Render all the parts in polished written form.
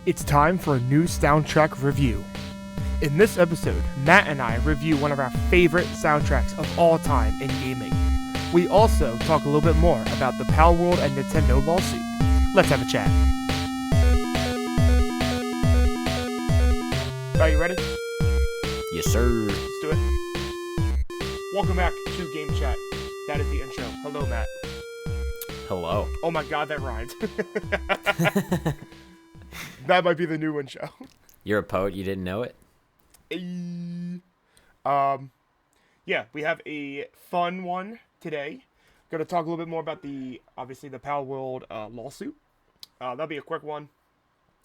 It's time for a new soundtrack review. In this episode, Matt and I review one of our favorite soundtracks of all time in gaming. We also talk a little bit more about the Palworld and Nintendo lawsuit. Let's have a chat. Are you ready? Yes, sir. Let's do it. Welcome back to Game Chat. That is the intro. Hello, Matt. Hello. Oh my god, that rhymed. That might be the new one show. You're a poet, you didn't know it? Yeah, we have a fun one today. Going to talk a little bit more about the Palworld lawsuit. That'll be a quick one.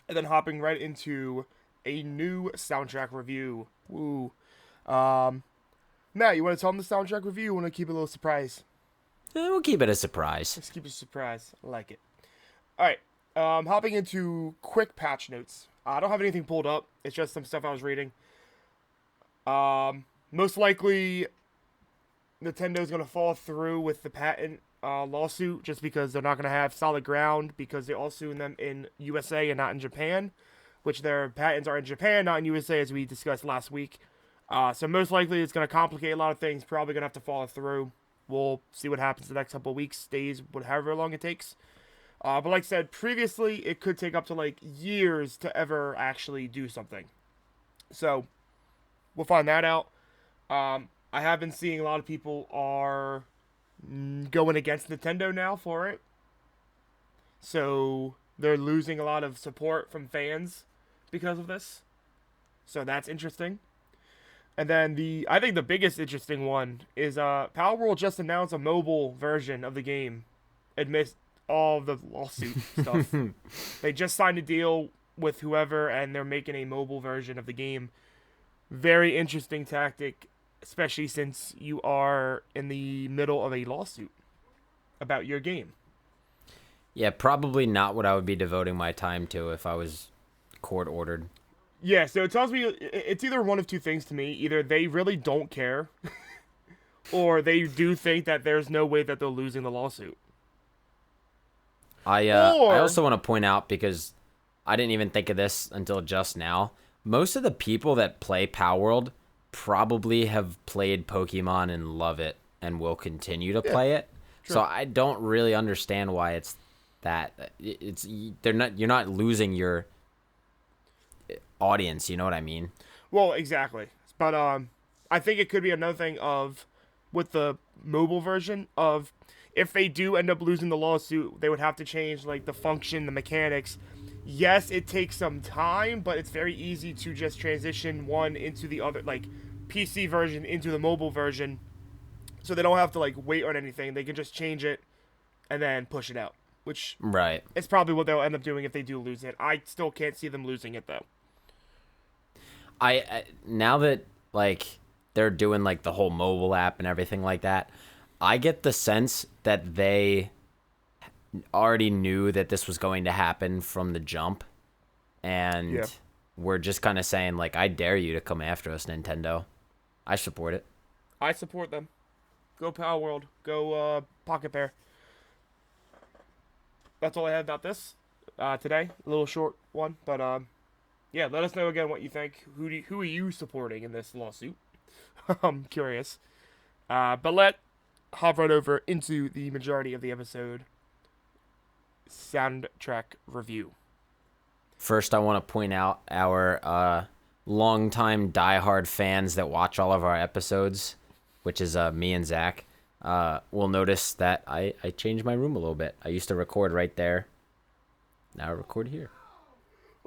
And then hopping right into a new soundtrack review. Woo. Matt, you want to tell them the soundtrack review? You want to keep it a little surprise? We'll keep it a surprise. Let's keep it a surprise. I like it. Alright, hopping into quick patch notes. I don't have anything pulled up. It's just some stuff I was reading. Most likely, Nintendo's going to fall through with the patent lawsuit just because they're not going to have solid ground because they're all suing them in USA and not in Japan, which their patents are in Japan, not in USA, as we discussed last week. So most likely it's going to complicate a lot of things, probably going to have to follow through. We'll see what happens the next couple of weeks, days, however long it takes. But like I said previously, it could take up to like years to ever actually do something. So we'll find that out. I have been seeing a lot of people are going against Nintendo now for it. So they're losing a lot of support from fans because of this. So that's interesting. And then I think the biggest interesting one is Palworld just announced a mobile version of the game amidst all of the lawsuit stuff. They just signed a deal with whoever, and they're making a mobile version of the game. Very interesting tactic, especially since you are in the middle of a lawsuit about your game. Yeah, probably not what I would be devoting my time to if I was court-ordered. Yeah, so it tells me it's either one of two things to me. Either they really don't care, or they do think that there's no way that they're losing the lawsuit. I also want to point out, because I didn't even think of this until just now, most of the people that play Palworld probably have played Pokemon and love it and will continue to play it. True. So I don't really understand why it's that. You're not losing your audience, you know what I mean? Well, exactly. But I think it could be another thing with the mobile version of, if they do end up losing the lawsuit, they would have to change like the function, the mechanics. Yes, it takes some time, but it's very easy to just transition one into the other, like PC version into the mobile version, so they don't have to like wait on anything. They can just change it and then push it out, which right is probably what they'll end up doing if they do lose it. I still can't see them losing it though. I now that like they're doing like the whole mobile app and everything like that, I get the sense that they already knew that this was going to happen from the jump, and we're just kind of saying like, I dare you to come after us, Nintendo. I support it. I support them. Go Palworld. Go Pocket Pair. That's all I have about this today. A little short one, but yeah, let us know again what you think. Who are you supporting in this lawsuit? I'm curious. But let's hop right over into the majority of the episode. Soundtrack review. First, I want to point out our longtime diehard fans that watch all of our episodes, which is me and Zach. Will notice that I changed my room a little bit. I used to record right there. Now I record here.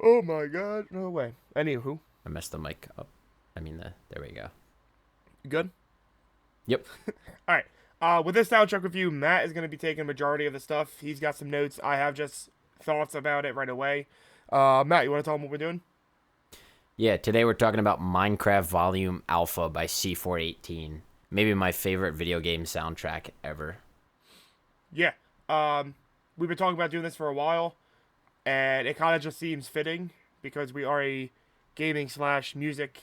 Oh my god, no way. Anywho. I messed the mic up. There we go. You good? Yep. Alright. With this soundtrack review, Matt is going to be taking a majority of the stuff. He's got some notes. I have just thoughts about it right away. Matt, you want to tell him what we're doing? Yeah, today we're talking about Minecraft Volume Alpha by C418. Maybe my favorite video game soundtrack ever. Yeah. We've been talking about doing this for a while, and it kind of just seems fitting because we are a gaming/music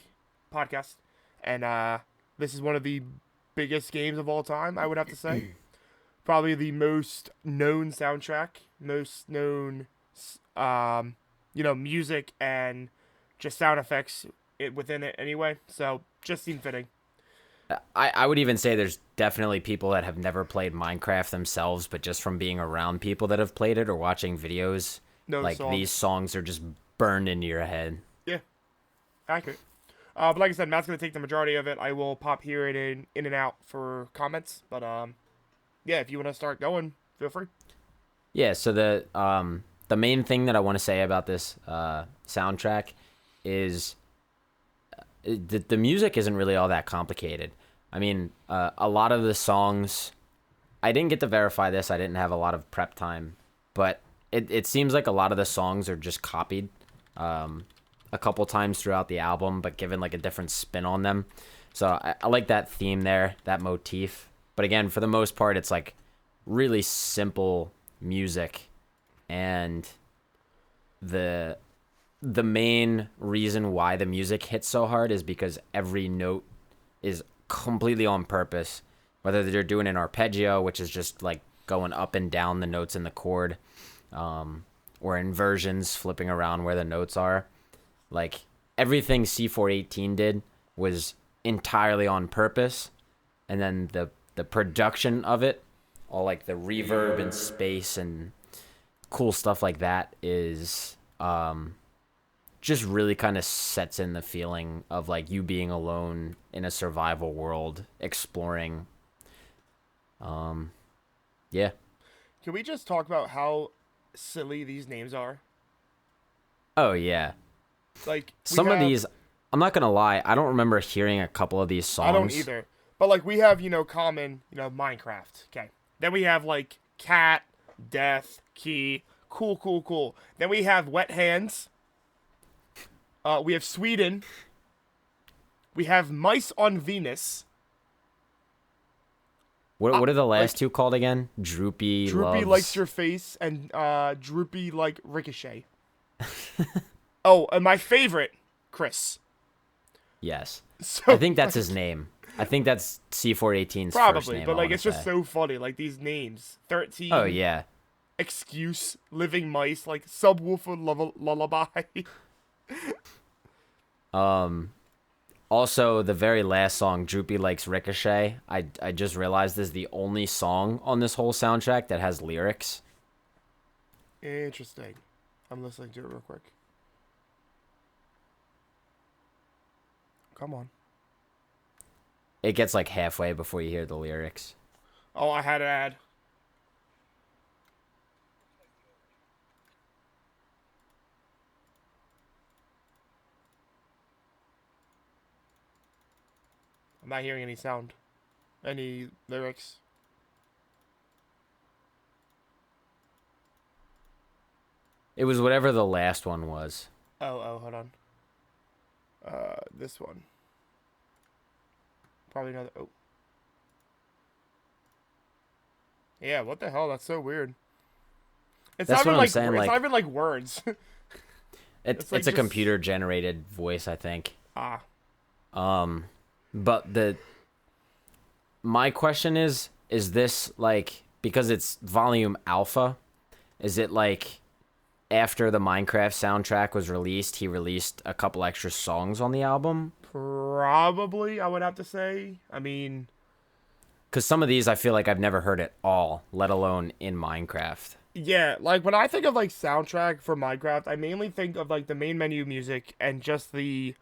podcast, and this is one of the biggest games of all time, I would have to say. Probably the most known soundtrack, most known music and just sound effects within it anyway. So just seemed fitting. I would even say there's definitely people that have never played Minecraft themselves, but just from being around people that have played it or watching videos, Know the like these songs. songs are just burned into your head. Yeah, accurate. But like I said, Matt's gonna take the majority of it. I will pop here and in and out for comments. But yeah, if you want to start going, feel free. Yeah, so the main thing that I want to say about this soundtrack is the music isn't really all that complicated. I mean, a lot of the songs, I didn't get to verify this. I didn't have a lot of prep time, but it seems like a lot of the songs are just copied a couple times throughout the album, but given like a different spin on them. So I like that theme there, that motif. But again, for the most part, it's like really simple music, and the main reason why the music hits so hard is because every note is completely on purpose. Whether they're doing an arpeggio, which is just like going up and down the notes in the chord, or inversions, flipping around where the notes are. Like everything C418 did was entirely on purpose, and then the production of it, all like the reverb and space and cool stuff like that is just really kind of sets in the feeling of like you being alone in a survival world exploring. Yeah. Can we just talk about how silly these names are? Oh yeah. Like Some of these, I'm not gonna lie, I don't remember hearing a couple of these songs. I don't either. But like we have, common, Minecraft. Okay. Then we have like cat, death, key, cool, cool, cool. Then we have wet hands. We have Sweden. We have mice on Venus. What are the last two called again? Droopy Droopy loves... likes your face, and Droopy like Ricochet. Oh, and my favorite, Chris. Yes. So I think that's his name. I think that's C418's first probably, name. but like it's just say. so funny. Like these names, 13. Oh yeah. Excuse, living mice, like subwoofer lullaby. Also, the very last song, Droopy Likes Ricochet, I just realized is the only song on this whole soundtrack that has lyrics. Interesting. I'm listening to it real quick. Come on. It gets like halfway before you hear the lyrics. Oh, I had an ad. I'm not hearing any sound. Any lyrics. It was whatever the last one was. Oh, hold on. This one. Probably another. Oh. Yeah, what the hell? That's so weird. It's That's not even what I'm saying, it's like- not even like words. It's like a just- computer generated voice, I think. Ah. But my question is this like, because it's volume alpha, is it like after the Minecraft soundtrack was released, he released a couple extra songs on the album? Probably, I would have to say. I mean, Because some of these I feel like I've never heard at all, let alone in Minecraft. yeah, like when I think of like soundtrack for Minecraft, I mainly think of like the main menu music and just the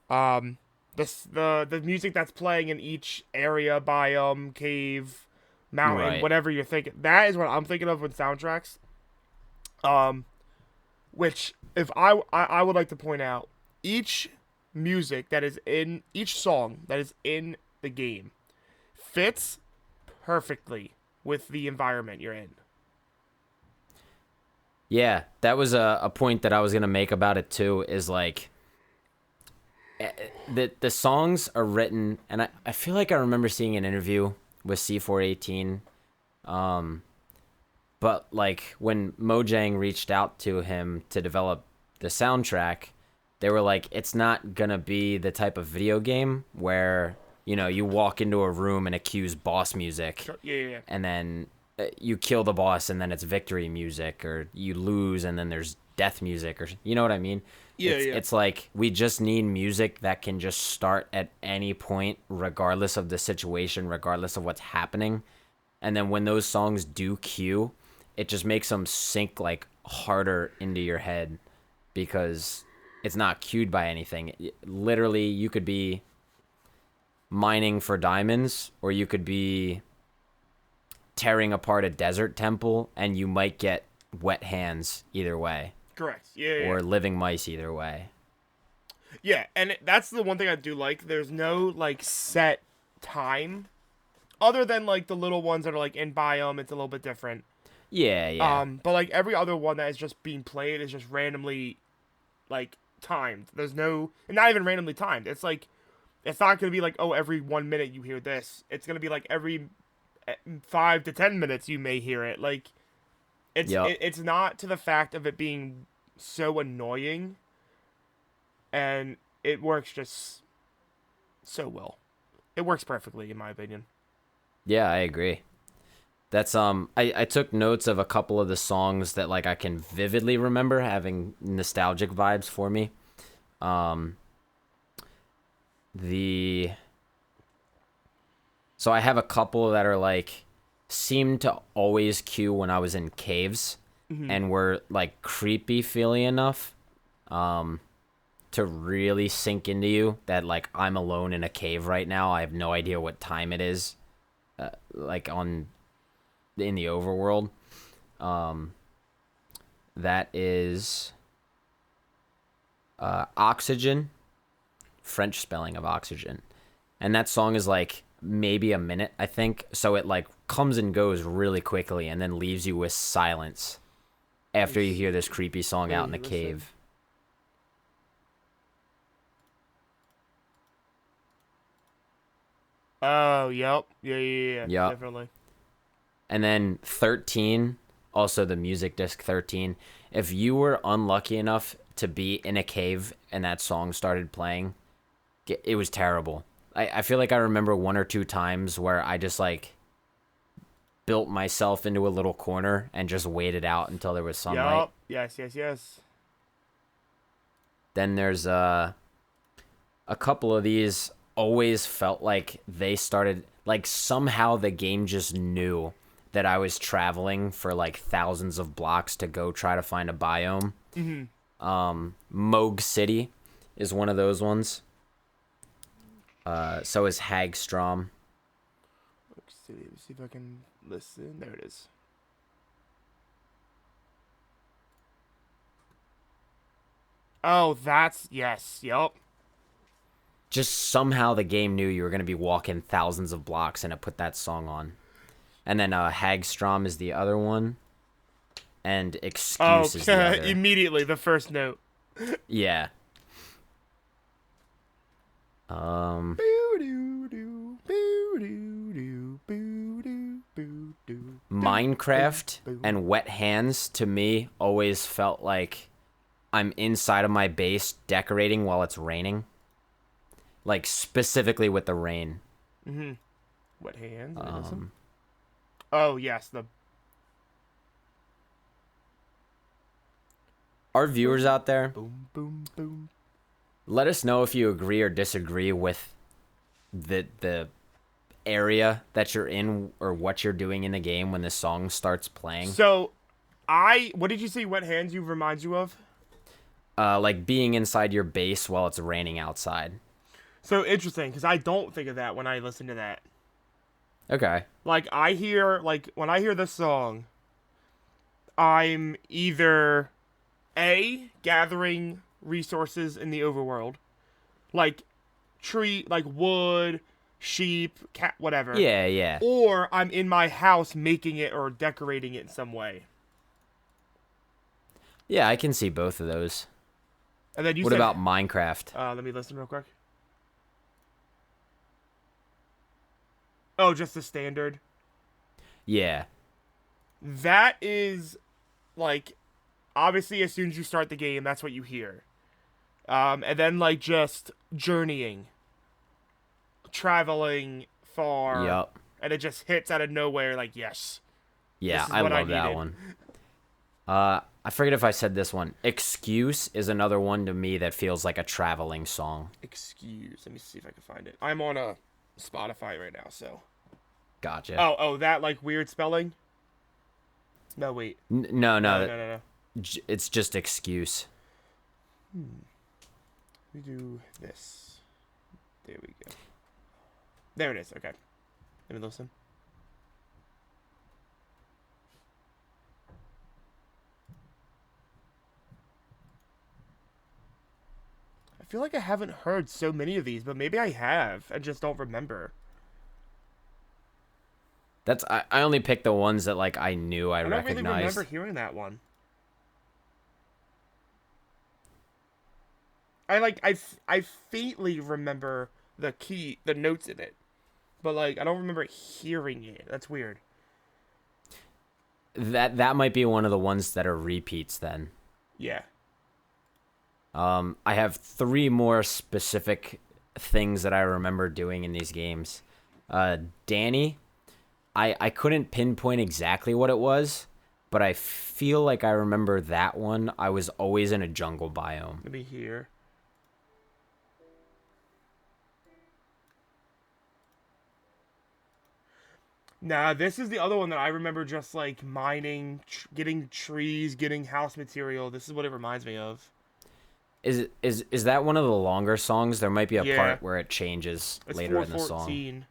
the music that's playing in each area, biome, cave, mountain, Right. whatever you're thinking. That is what I'm thinking of with soundtracks. Which if I would like to point out, each music that is in each song that is in the game fits perfectly with the environment you're in. Yeah, that was a point that I was going to make about it too, is like the songs are written, and I feel like I remember seeing an interview with C418, but like when Mojang reached out to him to develop the soundtrack, they were like, it's not going to be the type of video game where, you walk into a room and it cues boss music. Yeah. And then you kill the boss and then it's victory music, or you lose and then there's death music, or you know what I mean? Yeah, It's like we just need music that can just start at any point, regardless of the situation, regardless of what's happening. And then when those songs do cue, it just makes them sink like harder into your head because it's not cued by anything. Literally, you could be mining for diamonds, or you could be tearing apart a desert temple, and you might get wet hands either way, correct. Yeah. or living mice either way. Yeah, and that's the one thing I do like. There's no like set time, other than like the little ones that are like in biome. It's a little bit different. Yeah, yeah. But like every other one that is just being played is just randomly, like timed. There's no, and not even randomly timed. It's like, it's not gonna be like, oh, every 1 minute you hear this. It's gonna be like every 5 to 10 minutes you may hear it. Like, Yep. it's not to the fact of it being so annoying, and it works just so well. It works perfectly in my opinion. Yeah, I agree. That's I took notes of a couple of the songs that like I can vividly remember having nostalgic vibes for me. Um the So I have a couple that are like seemed to always cue when I was in caves, and were like creepy feely enough to really sink into you that like I'm alone in a cave right now. I have no idea what time it is. Like on in the overworld. That is Oxygen, French spelling of oxygen. And that song is like maybe a minute, I think. So it like comes and goes really quickly and then leaves you with silence after you hear this creepy song out in the cave. Oh, yep. Yeah. Yep. Definitely. And then 13, also the music disc 13. If you were unlucky enough to be in a cave and that song started playing, it was terrible. I feel like I remember one or two times where I just like built myself into a little corner and just waited out until there was sunlight. Yep. Yes. Then there's a couple of these always felt like they started like somehow the game just knew that I was traveling for like thousands of blocks to go try to find a biome. Moog City is one of those ones. So is Hagstrom. Let's see if I can listen. There it is. Oh, that's yes. Yep. Just somehow the game knew you were going to be walking thousands of blocks and it put that song on. And then Hagstrom is the other one. And Excuse is the other. Immediately, the first note. Yeah. Minecraft and Wet Hands to me always felt like I'm inside of my base decorating while it's raining. Like specifically with the rain. Wet hands. Oh yes, Our viewers out there, boom. let us know if you agree or disagree with the area that you're in or what you're doing in the game when the song starts playing. So, what did you say? Wet hands reminds you of? Like being inside your base while it's raining outside. So interesting, because I don't think of that when I listen to that. Okay. Like when I hear this song, I'm either gathering resources in the overworld, like wood, sheep, cat, whatever. Yeah. Or I'm in my house making it or decorating it in some way. Yeah, I can see both of those. And then what about Minecraft? Let me listen real quick. Oh, just the standard. Yeah. That is, like, obviously as soon as you start the game, that's what you hear. And then, like, just journeying. Traveling far. Yup. And it just hits out of nowhere, like, yes. Yeah, This is I what I love that needed. one. I forget if I said this one. Excuse is another one to me that feels like a traveling song. Excuse. Let me see if I can find it. I'm on a Spotify right now, so. Gotcha. Oh, that like weird spelling. No, wait. No, No, no, no, no, no. it's just excuse. We do this. There we go. There it is. Okay. Let me listen. I feel like I haven't heard so many of these, but maybe I have. I just don't remember. I only picked the ones that like I knew I I don't really remember recognized. hearing that one. I faintly remember the notes in it, but like I don't remember hearing it. That's weird. That might be one of the ones that are repeats then. Yeah. I have three more specific things that I remember doing in these games. Danny, I couldn't pinpoint exactly what it was, but I feel like I remember that one. I was always in a jungle biome. Let me hear. Nah, this is the other one that I remember just like mining, getting trees, getting house material. This is what it reminds me of. Is that one of the longer songs? There might be a Yeah. part where it changes It's later in the song. 414.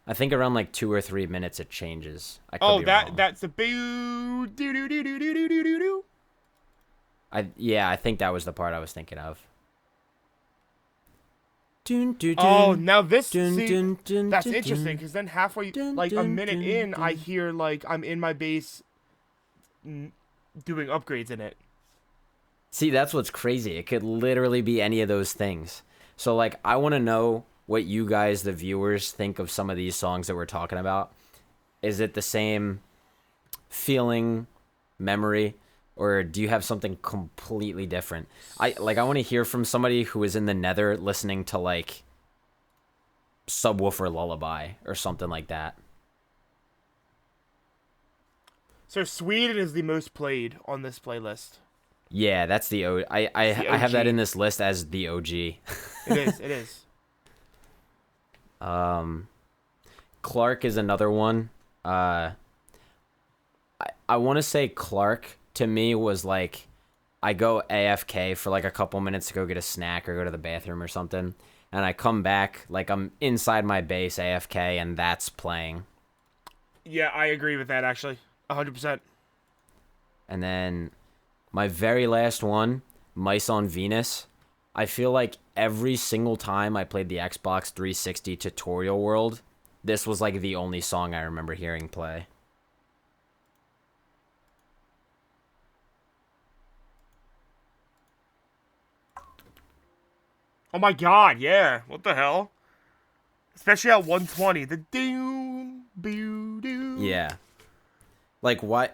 I think around like 2 or 3 minutes it changes. I could Oh, be wrong. that's the boo doo doo doo doo doo doo doo doo doo. I think that was the part I was thinking of. Dun, dun, Oh, dun, now this dun, see dun, dun, that's dun, interesting dun, because then halfway, dun, like a dun, minute dun, in, I dun. hear like I'm in my base doing upgrades in it. See, that's what's crazy. It could literally be any of those things. So, like, I want to know what you guys, the viewers, think of some of these songs that we're talking about. Is it the same feeling, memory, or do you have something completely different? I want to hear from somebody who is in the Nether listening to like Subwoofer Lullaby or something like that. So Sweden is the most played on this playlist. Yeah, that's the O. It's the I have that OG. in this list as the OG. It is. It is. Clark is another one. I want to say Clark to me was like I go AFK for like a couple minutes to go get a snack or go to the bathroom or something, and I come back like I'm inside my base AFK and that's playing. Yeah, I agree with that actually. 100%. And then my very last one, Mice on Venus. I feel like every single time I played the Xbox 360 tutorial world, this was like the only song I remember hearing play. Oh my god, yeah. What the hell? Especially at 120. The doom, boo, doo. Yeah. Like why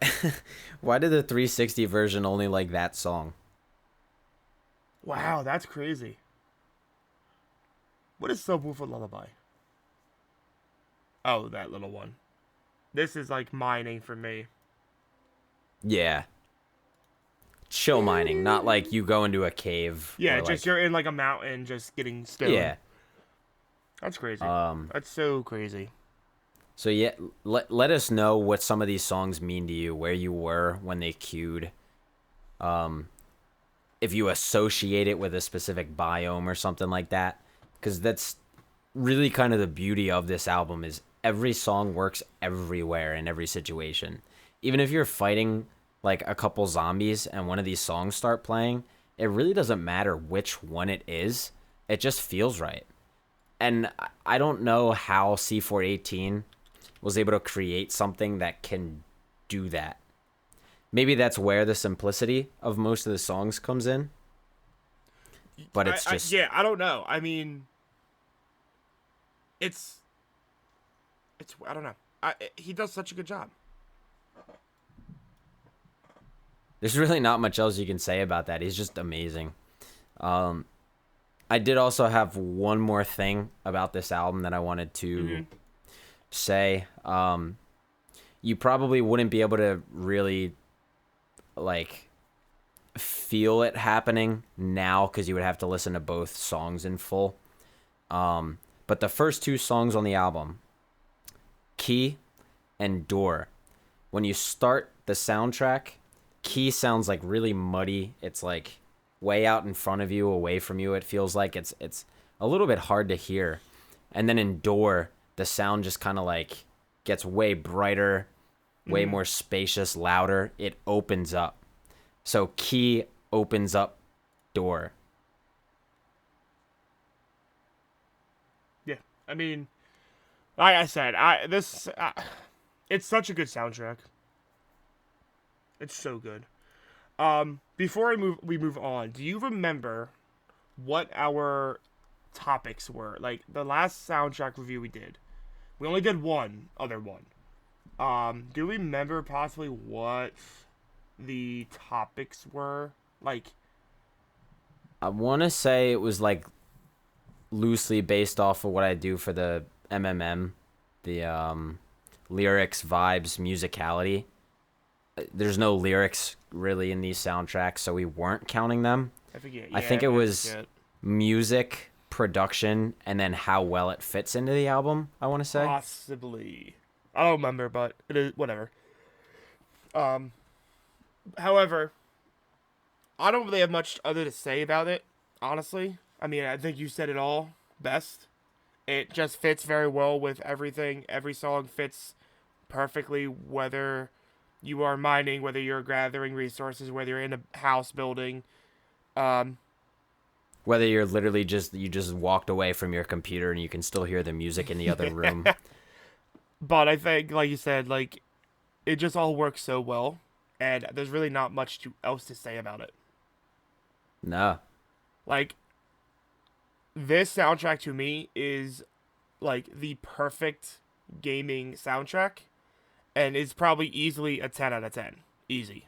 why did the 360 version only like that song? Wow, that's crazy. What is Subwoofer Lullaby? Oh, that little one. This is like mining for me. Yeah. Chill mining, not like you go into a cave Yeah, or just like you're in like a mountain just getting stone. yeah. That's crazy. Um That's so crazy. so yeah, let us know what some of these songs mean to you, where you were when they queued. If you associate it with a specific biome or something like that, cuz that's really kind of the beauty of this album is every song works everywhere in every situation. Even if you're fighting like a couple zombies and one of these songs start playing, it really doesn't matter which one it is. It just feels right. And I don't know how C418 was able to create something that can do that. Maybe that's where the simplicity of most of the songs comes in. But it's just yeah, I don't know. I mean, it's I don't know. He does such a good job. there's really not much else you can say about that. He's just amazing. I did also have one more thing about this album that I wanted to say. you probably wouldn't be able to really like feel it happening now because you would have to listen to both songs in full. But the first two songs on the album, Key and Door, when you start the soundtrack, Key sounds like really muddy. It's like way out in front of you, away from you. It feels like it's a little bit hard to hear. And then in Door, the sound just kind of like gets way brighter, way more spacious, louder. It opens up. So Key opens up Door. Yeah, I mean, like I said, it's such a good soundtrack. It's so good. Before we move on, do you remember what our topics were? Like the last soundtrack review we did, we only did one other one. Do you remember possibly what the topics were? Like, I want to say it was like loosely based off of what I do for the MMM, the lyrics, vibes, musicality. There's no lyrics really in these soundtracks, so we weren't counting them. I forget. I think it was music, production, and then how well it fits into the album, I want to say. Possibly. I don't remember, but it is whatever. However, I don't really have much other to say about it, honestly. I mean, I think you said it all best. It just fits very well with everything. Every song fits perfectly, whether you are mining, whether you're gathering resources, whether you're in a house building. Whether you're literally you just walked away from your computer and you can still hear the music in the other room. But I think, like you said, like it just all works so well, and there's really not much else to say about it. No. Like, this soundtrack to me is like the perfect gaming soundtrack, and is probably easily a 10 out of 10. Easy.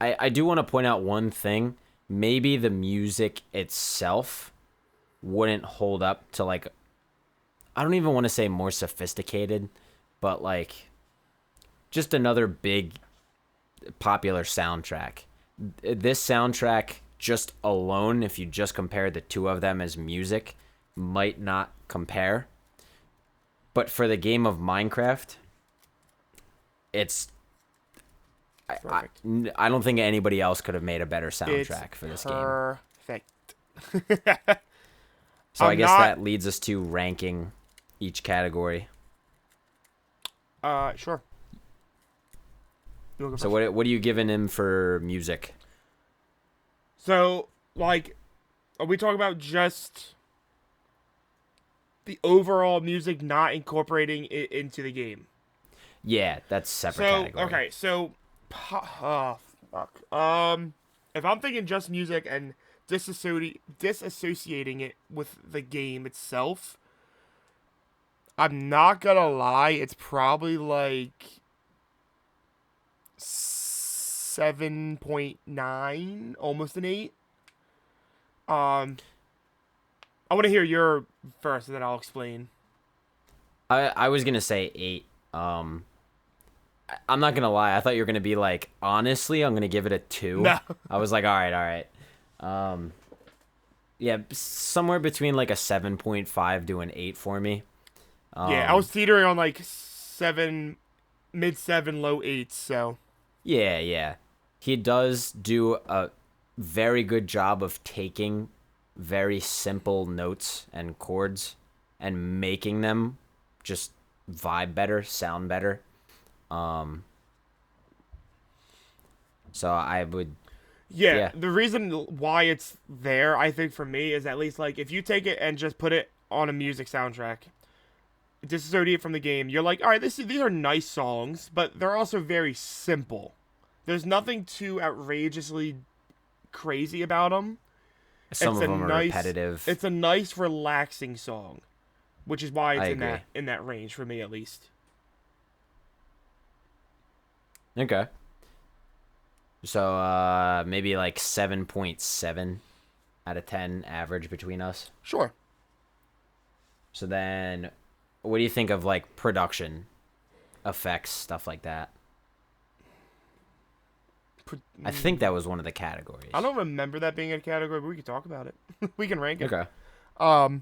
I do want to point out one thing. Maybe the music itself wouldn't hold up to like, I don't even want to say more sophisticated, but like just another big popular soundtrack. This soundtrack just alone, if you just compare the two of them as music, might not compare. But for the game of Minecraft, it's I don't think anybody else could have made a better soundtrack for this game. Perfect. So I guess that leads us to ranking each category. Sure. So what are you giving him for music? So, like, are we talking about just the overall music not incorporating it into the game? Yeah, that's separate category. Okay, so fuck. If I'm thinking just music and disassociating it with the game itself, I'm not gonna lie, it's probably like 7.9, almost an 8. I want to hear your first, and then I'll explain. I was gonna say 8. I'm not gonna lie. I thought you were gonna be like, honestly, I'm gonna give it a 2. No. I was like, all right. Yeah, somewhere between like a 7.5 to an 8 for me. Yeah, I was teetering on like 7, mid 7, low 8s. So. Yeah. He does do a very good job of taking very simple notes and chords and making them just vibe better, sound better. So I would. Yeah, the reason why it's there, I think, for me, is at least like if you take it and just put it on a music soundtrack, disassociate it from the game, you're like, all right, these are nice songs, but they're also very simple. There's nothing too outrageously crazy about them. Some of them are repetitive. It's a nice, relaxing song, which is why it's agree. in that range for me, at least. Okay. So maybe like 7.7 out of 10 average between us. Sure. So then, what do you think of like production? effects, stuff like that. Pro- I think that was one of the categories. I don't remember that being a category, but we can talk about it. We can rank it. Okay.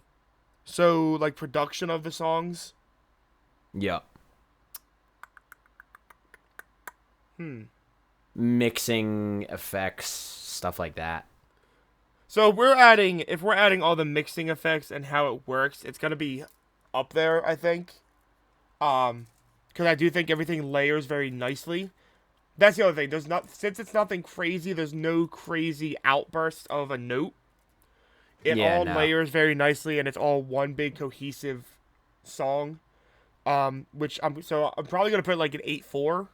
So like production of the songs. Yeah. Mixing effects, stuff like that. So if we're adding all the mixing effects and how it works, it's gonna be up there, I think. Because I do think everything layers very nicely. That's the other thing. Since it's nothing crazy, there's no crazy outburst of a note. It Yeah, all no. layers very nicely, and it's all one big cohesive song. Which I'm probably gonna put like an 8.4.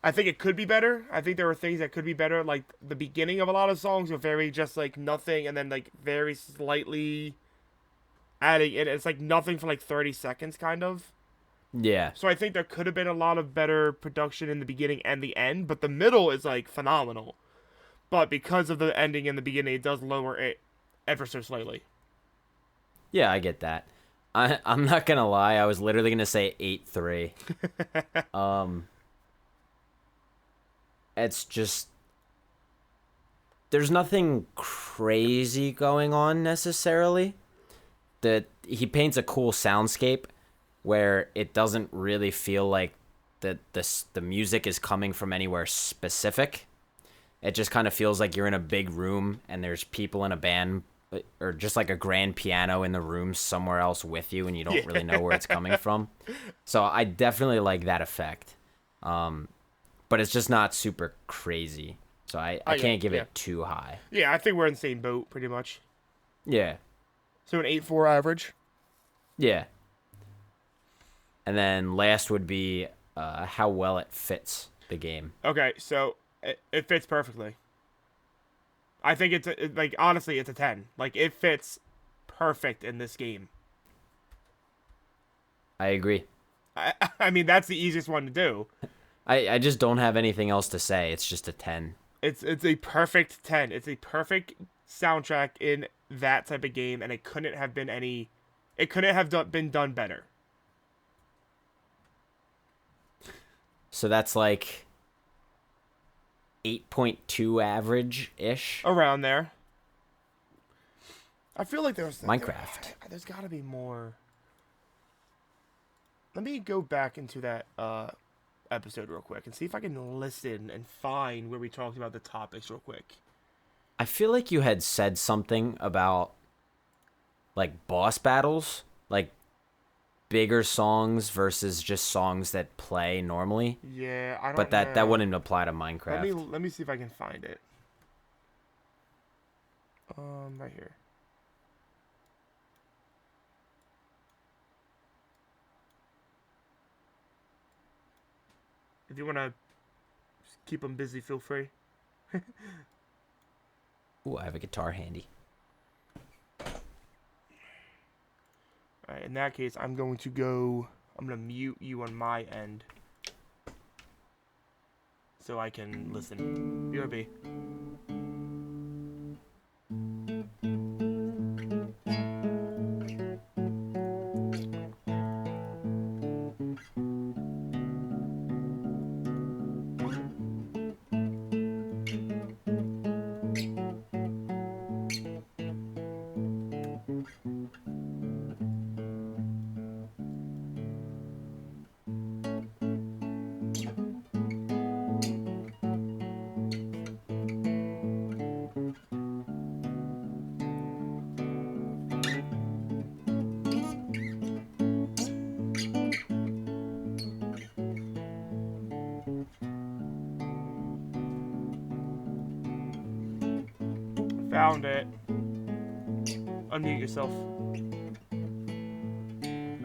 I think it could be better. I think there are things that could be better. Like the beginning of a lot of songs are very just like nothing, and then like very slightly adding it. It's like nothing for like 30 seconds, kind of. Yeah. So I think there could have been a lot of better production in the beginning and the end, but the middle is like phenomenal. But because of the ending and the beginning, it does lower it ever so slightly. Yeah, I get that. I'm not gonna lie, I was literally gonna say 8.3. It's just there's nothing crazy going on necessarily. That he paints a cool soundscape where it doesn't really feel like the music is coming from anywhere specific. It just kind of feels like you're in a big room and there's people in a band or just like a grand piano in the room somewhere else with you and you don't really know where it's coming from. So I definitely like that effect. But it's just not super crazy. So I can't give it too high. Yeah, I think we're in the same boat pretty much. Yeah. So an 8.4 average. Yeah. And then last would be how well it fits the game. Okay, so it fits perfectly. I think like honestly, it's a 10. Like it fits perfect in this game. I agree. I mean, that's the easiest one to do. I just don't have anything else to say. It's just a 10. It's a perfect 10. It's a perfect soundtrack in that type of game, and it couldn't have been been done better. So that's like 8.2 average-ish. Around there. I feel like Minecraft. There's got to be more. Let me go back into that episode real quick and see if I can listen and find where we talked about the topics real quick. I feel like you had said something about like boss battles, like bigger songs versus just songs that play normally. Yeah, I don't But know. that wouldn't apply to Minecraft. Let me see if I can find it. Right here. If you want to keep them busy, feel free. Ooh, I have a guitar handy. Alright, in that case, I'm going to mute you on my end. So I can listen. BRB. Found it. Unmute yourself.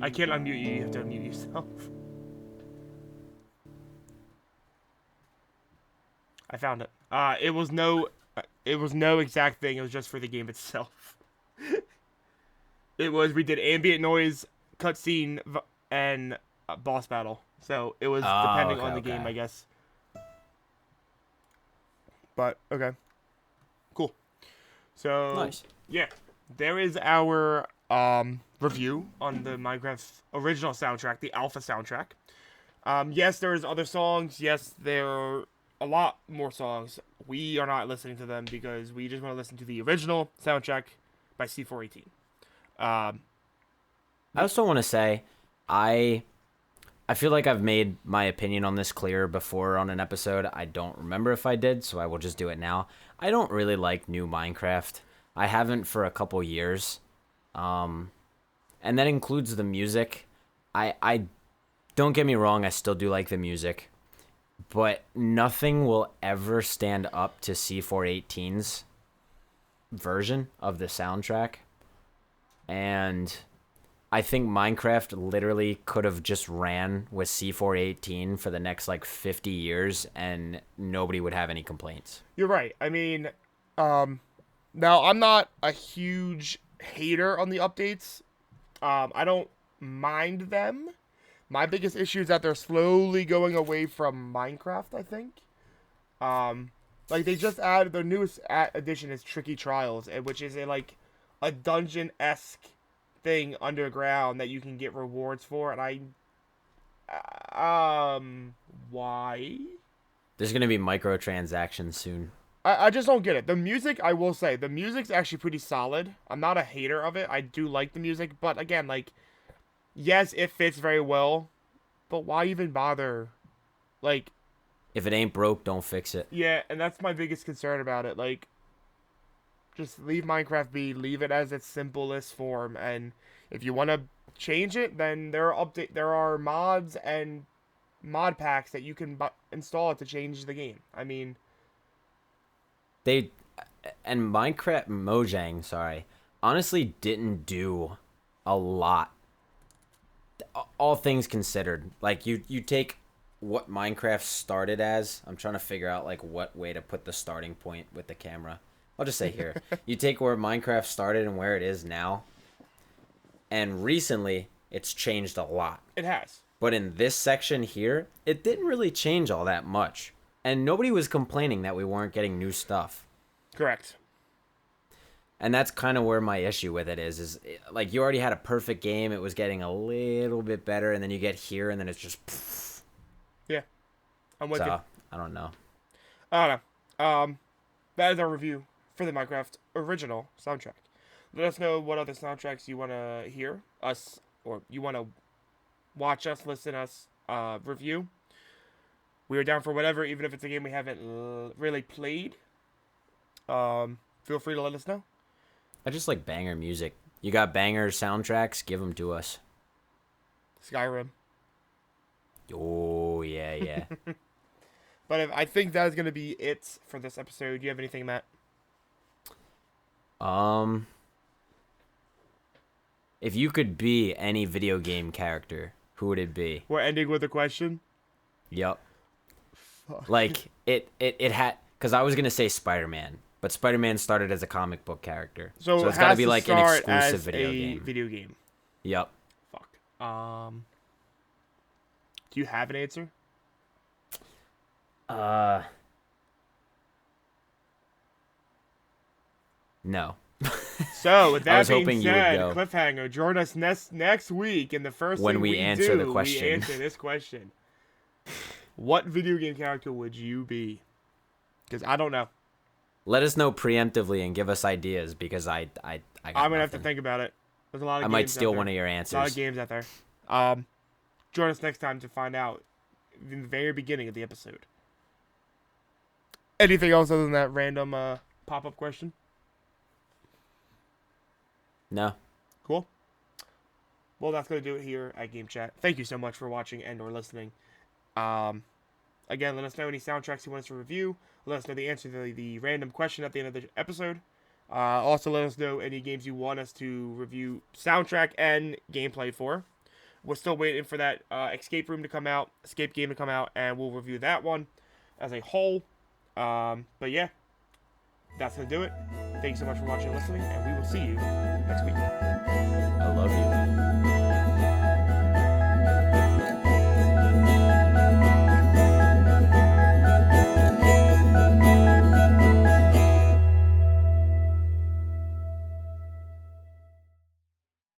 I can't unmute you. You have to unmute yourself. I found it. It was no exact thing. It was just for the game itself. We did ambient noise, cutscene, and boss battle. So it was depending on the game, I guess. But okay, cool. So Nice. Yeah, there is our review on the Minecraft original soundtrack, the alpha soundtrack. Yes, there's other songs. Yes, there are a lot more songs. We are not listening to them because we just want to listen to the original soundtrack by C418. Um, I also want to say, I I feel like I've made my opinion on this clear before on an episode. I don't remember if I did, so I will just do it now. I don't really like new Minecraft. I haven't for a couple years. Um, and that includes the music. I don't get me wrong, I still do like the music, but nothing will ever stand up to C418's version of the soundtrack. And I think Minecraft literally could have just ran with C418 for the next like 50 years and nobody would have any complaints. you're right. I mean, now I'm not a huge hater on the updates. I don't mind them. My biggest issue is that they're slowly going away from Minecraft, I think. Like they just added their newest addition is Tricky Trials, which is a dungeon-esque thing underground that you can get rewards for, and why? There's going to be microtransactions soon. I just don't get it. The music, I will say, the music's actually pretty solid. I'm not a hater of it. I do like the music, but again, like, yes, it fits very well, but why even bother? Like, If it ain't broke, don't fix it. yeah, and that's my biggest concern about it. Like, just leave Minecraft be, leave it as its simplest form, and if you want to change it, then there are mods and mod packs that you can install to change the game. I mean, They and Minecraft Mojang, sorry, honestly didn't do a lot. All things considered, like you take what Minecraft started as. I'm trying to figure out like what way to put the starting point with the camera. I'll just say here. You take where Minecraft started and where it is now. And recently, it's changed a lot. it has. But in this section here, it didn't really change all that much. And nobody was complaining that we weren't getting new stuff. Correct. And that's kind of where my issue with it is like you already had a perfect game. It was getting a little bit better. And then you get here and then it's just... Pff. Yeah. I'm with you. I don't know. I don't know. That is our review for the Minecraft original soundtrack. Let us know what other soundtracks you want to hear us, or you want to watch us, listen us, review. We are down for whatever, even if it's a game we haven't really played. Feel free to let us know. I just like banger music. You got banger soundtracks? Give them to us. Skyrim. Oh, yeah. But I think that is going to be it for this episode. Do you have anything, Matt? If you could be any video game character, who would it be? We're ending with a question. Yep. Fuck. Like it had, because I was gonna say Spider-Man, but Spider-Man started as a comic book character, so it's got to be like an exclusive video game. Yep. Fuck. Do you have an answer? No. So with I was that being hoping you would said, go. Cliffhanger. Join us next week, and the first When thing we answer the question. we answer this question. What video game character would you be? Because I don't know. Let us know preemptively and give us ideas because I got I'm gonna nothing. have to think about it. There's a lot of. I games might steal out there. one of your A lot answers. of games out there. Join us next time to find out in the very beginning of the episode. Anything else other than that random pop-up question? No. Cool. Well, that's going to do it here at Game Chat. Thank you so much for watching and or listening. Again, let us know any soundtracks you want us to review. Let us know the answer to the random question at the end of the episode. Also, let us know any games you want us to review soundtrack and gameplay for. We're still waiting for that escape game to come out, and we'll review that one as a whole. But yeah, that's going to do it. Thanks so much for watching and listening, and we will see you next week. I love you.